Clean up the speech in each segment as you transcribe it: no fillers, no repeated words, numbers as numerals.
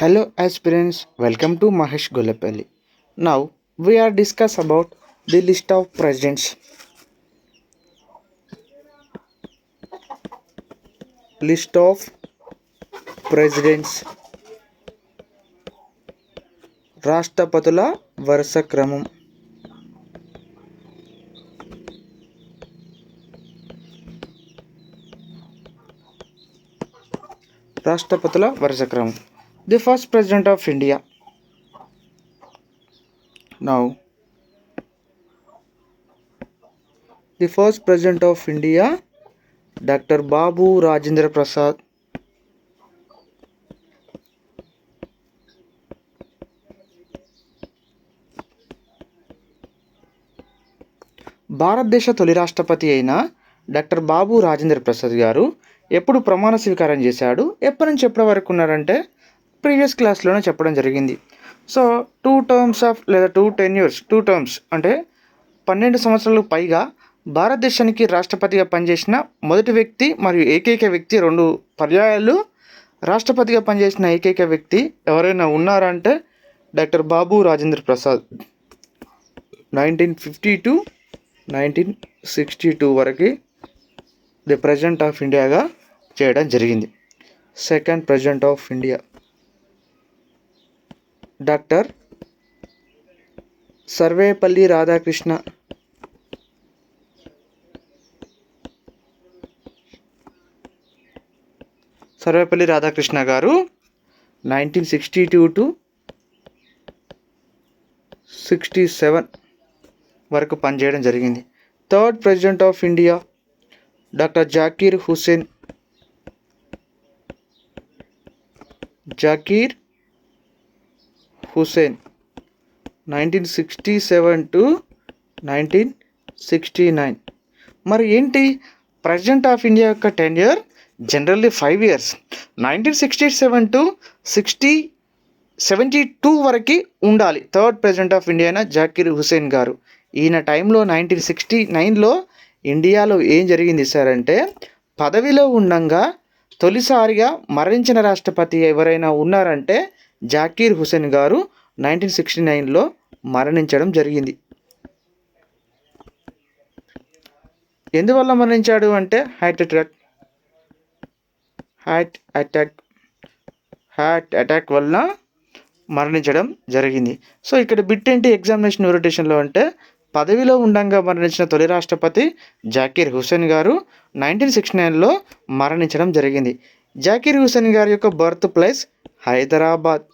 Hello aspirants, welcome to Mahesh Golapalli. Now we are discuss about the list of presidents. List of presidents. రాష్ట్రపతుల వరుస క్రమం. రాష్ట్రపతుల వరుస క్రమం. The first president of India. Now the first president of India, Dr. Babu Rajendra Prasad. భారతదేశ తొలి రాష్ట్రపతి అయిన doctor Babu Rajendra Prasad గారు ఎప్పుడు ప్రమాణ స్వీకారం చేశాడు, ఎప్పటి నుంచి ఎప్పటి వరకు ఉన్నారంటే ప్రీవియస్ క్లాస్లోనే చెప్పడం జరిగింది. సో 2 టర్మ్స్ ఆఫ్ లేదా 2 టర్మ్స్ అంటే 12 సంవత్సరాలకు పైగా భారతదేశానికి రాష్ట్రపతిగా పనిచేసిన మొదటి వ్యక్తి మరియు ఏకైక వ్యక్తి, 2 పర్యాయాలు రాష్ట్రపతిగా పనిచేసిన ఏకైక వ్యక్తి ఎవరైనా ఉన్నారంటే డాక్టర్ బాబు రాజేంద్ర ప్రసాద్. 1950 to 1962 వరకు ది ప్రెసిడెంట్ ఆఫ్ ఇండియాగా చేయడం జరిగింది. Second president of India doctor Sarvepalli Radhakrishna. Sarvepalli Radhakrishna గారు 1962 to 67 వరకు పనిచేయడం జరిగింది. Third president of India doctor Zakir Hussain. 1967 to 1969. మరి ఏంటి ప్రెసిడెంట్ ఆఫ్ ఇండియా యొక్క టెన్యూర్? Generally 5 years. 1967 to 72 వరకు ఉండాలి. థర్డ్ ప్రెసిడెంట్ ఆఫ్ ఇండియా అయిన జాకీర్ హుస్సేన్ గారు. ఈయన టైంలో 1969లో ఇండియాలో ఏం జరిగింది సార్ అంటే, పదవిలో ఉండగా తొలిసారిగా మరణించిన రాష్ట్రపతి ఎవరైనా ఉన్నారంటే జాకీర్ హుస్సేన్ గారు 1969లో మరణించడం జరిగింది. ఎందువల్ల మరణించాడు అంటే హార్ట్ అటాక్ వలన మరణించడం జరిగింది. సో ఇక్కడ బిట్ ఏంటి ఎగ్జామినేషన్ ఓరియంటేషన్లో అంటే, పదవిలో ఉండంగా మరణించిన తొలి రాష్ట్రపతి జాకీర్ హుస్సేన్ గారు 1969లో మరణించడం జరిగింది. జాకీర్ హుస్సేన్ గారి యొక్క birth place Hyderabad.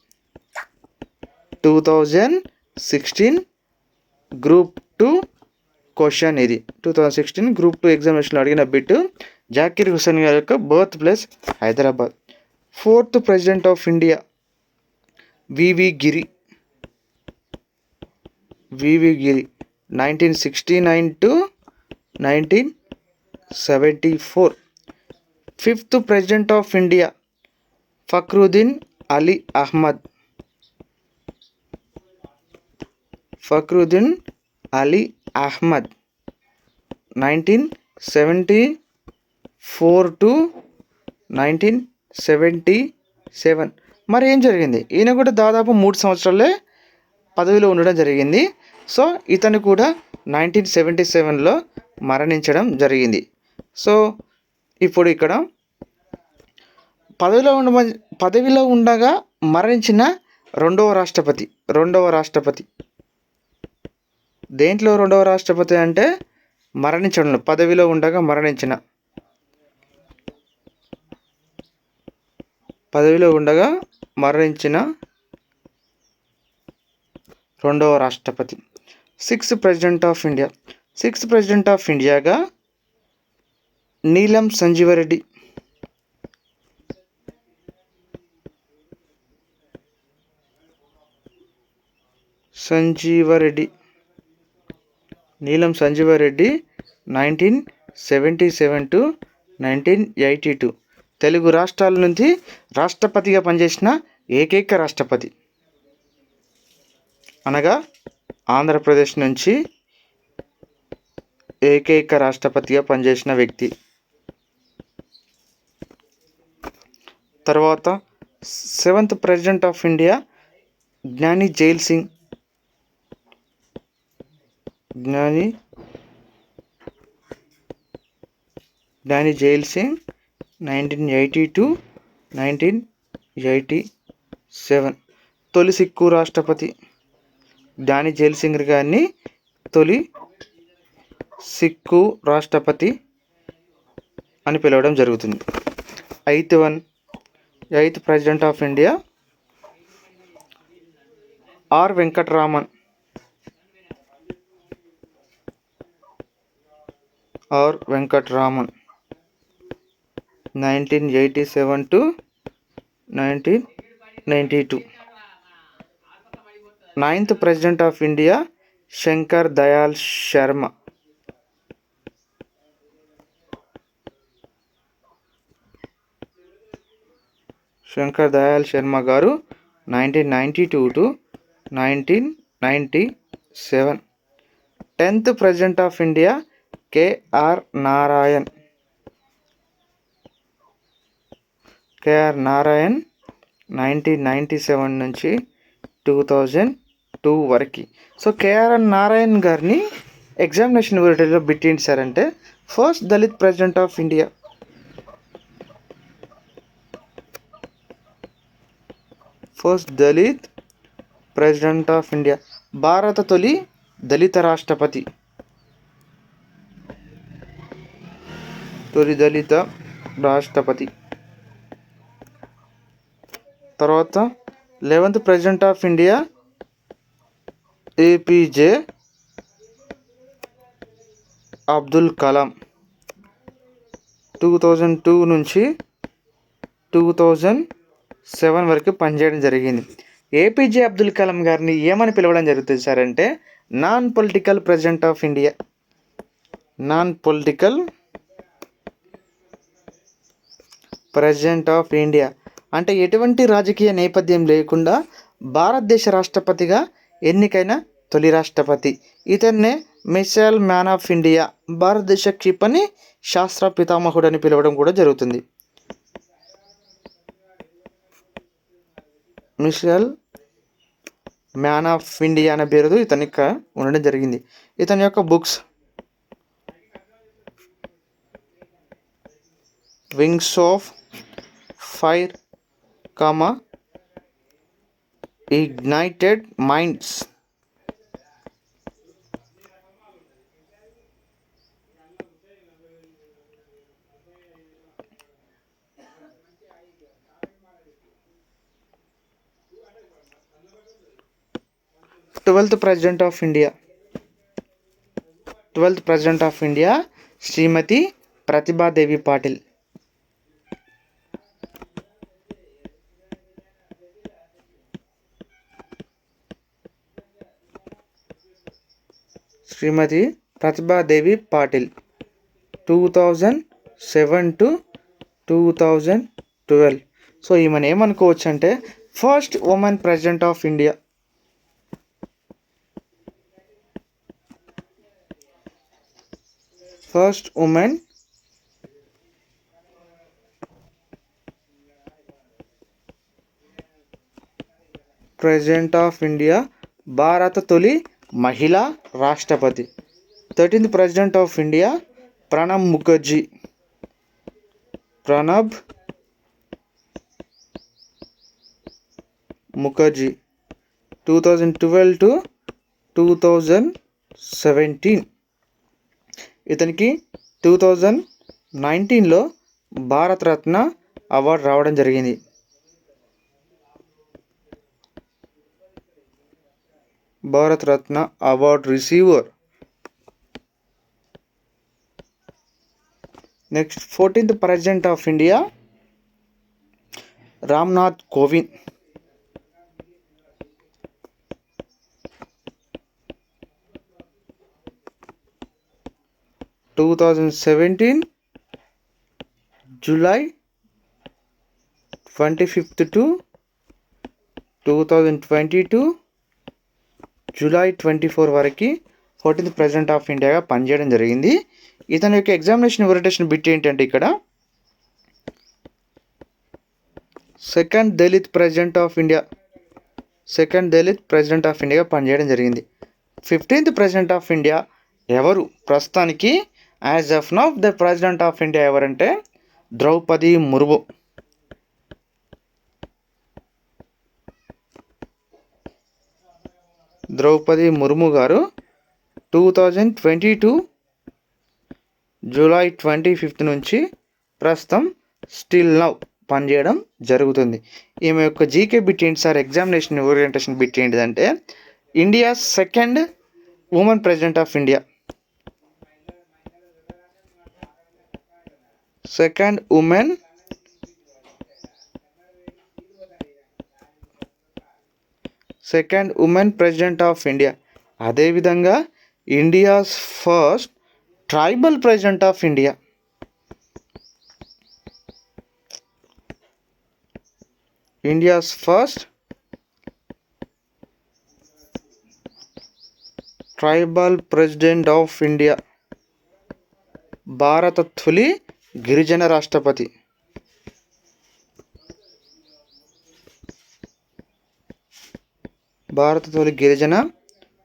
2016 group 2 question ఇది. 2016 గ్రూప్ 2 ఎగ్జామినేషన్లో అడిగిన బిట్. జాకీర్ హుస్సేన్ గారి యొక్క birth place Hyderabad. Fourth president of India V V Giri. 1969 to 1974. Fifth president of India Fakhruddin Ali Ahmed. 1974 to 1977. మరి ఏం జరిగింది? ఈయన కూడా దాదాపు 3 సంవత్సరాలే పదవిలో ఉండడం జరిగింది. సో ఇతను కూడా 1977లో మరణించడం జరిగింది. సో ఇప్పుడు ఇక్కడ పదవిలో ఉండగా మరణించిన రెండవ రాష్ట్రపతి దేంట్లో రెండవ రాష్ట్రపతి అంటే మరణించడంలో, పదవిలో ఉండగా మరణించిన రెండవ రాష్ట్రపతి. సిక్స్త్ ప్రెసిడెంట్ ఆఫ్ ఇండియాగా నీలం సంజీవరెడ్డి. నీలం సంజీవరెడ్డి 1977 to 1982. తెలుగు రాష్ట్రాల నుంచి రాష్ట్రపతిగా పనిచేసిన ఏకైక రాష్ట్రపతి, అనగా ఆంధ్రప్రదేశ్ నుంచి ఏకైక రాష్ట్రపతిగా పనిచేసిన వ్యక్తి. తర్వాత 7th ప్రెసిడెంట్ ఆఫ్ ఇండియా జ్ఞాని జైల్ సింగ్. జ్ఞాని జైల్ సింగ్ 1980 to 1987. తొలి సిక్కు రాష్ట్రపతి జ్ఞాని జైల్ సింగ్ గారిని తొలి సిక్కు రాష్ట్రపతి అని పిలవడం జరుగుతుంది. Eighth president of India R Venkataraman. 1987 to 1992. 9th president of India Shankar Dayal Sharma. గారు 1992 to 1997. 10th president of India K R Narayan. 1997 నుంచి 2002 వరకు. సో కేఆర్ నారాయణ్ గారిని ఎగ్జామినేషన్ వెరైటీలో బిట్టింది సార్ అంటే first Dalit president of India. భారత తొలి దళిత రాష్ట్రపతి. తర్వాత 11th president of India APJ Abdul Kalam. 2002 నుంచి 2007 వరకు పనిచేయడం జరిగింది. ఏపీజే అబ్దుల్ కలాం గారిని ఏమని పిలవడం జరుగుతుంది సార్ అంటే non political president of India. అంటే ఎటువంటి రాజకీయ నేపథ్యం లేకుండా భారతదేశ రాష్ట్రపతిగా ఎన్నికైన తొలి రాష్ట్రపతి. ఇతన్నే మిసైల్ మ్యాన్ ఆఫ్ ఇండియా, భారతదేశ క్షిపణి శాస్త్ర పితామహుడు అని పిలవడం కూడా జరుగుతుంది. మిసైల్ మ్యాన్ ఆఫ్ ఇండియా అనే పేరు ఇతనికి ఉండడం జరిగింది. ఇతని యొక్క books Wings of Fire, Ignited Minds. Twelfth president of India Shrimati Pratibha Devi Patil. Shrimati Pratibha Devi Patil 2007 to 2012. So ఈమెను ఏమనుకోవచ్చు అంటే first women president of India. భారత తొలి మహిళా రాష్ట్రపతి. 13th president of India Pranab Mukherjee. 2012 to 2017. ఇతనికి 2019లో భారతరత్న అవార్డు రావడం జరిగింది. Bharat Ratna award receiver. Next 14th president of India Ramnath Kovind. 2017 July 25th to 2022 July 24 వరకు 14th ప్రెసిడెంట్ ఆఫ్ ఇండియాగా పనిచేయడం జరిగింది. ఇతని యొక్క ఎగ్జామినేషన్ ఓరియంటేషన్ బిట్ ఏంటంటే ఇక్కడ సెకండ్ దళిత్ ప్రెసిడెంట్ ఆఫ్ ఇండియాగా పనిచేయడం జరిగింది. 15th ప్రెసిడెంట్ ఆఫ్ ఇండియా ఎవరు? ప్రస్తుతానికి as of now the president of India ఎవరంటే ద్రౌపది ముర్ము. ద్రౌపది ముర్ము గారు 2022 జూలై 25th నుంచి ప్రస్తుతం స్టిల్ నౌ పనిచేయడం జరుగుతుంది. ఈమె యొక్క జీకే బిట్ ఏంటి సార్, ఎగ్జామినేషన్ ఓరియంటేషన్ బిట్ ఏంటిదంటే India second women president of India. Second women president of India. అదేవిధంగా India's first tribal president of India. India's first tribal president of India. భారత తొలి గిరిజన రాష్ట్రపతి. భారత తొలి గిరిజన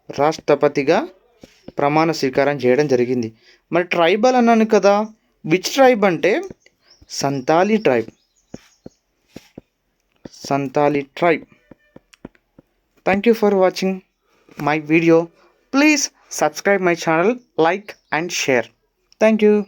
రాష్ట్రపతిగా ప్రమాణ స్వీకారం చేయడం జరిగింది. మరి ట్రైబల్ అన్నాను కదా, విచ్ ట్రైబ్ అంటే Santali tribe. Thank you for watching my video. Please subscribe my channel, like and share. Thank you.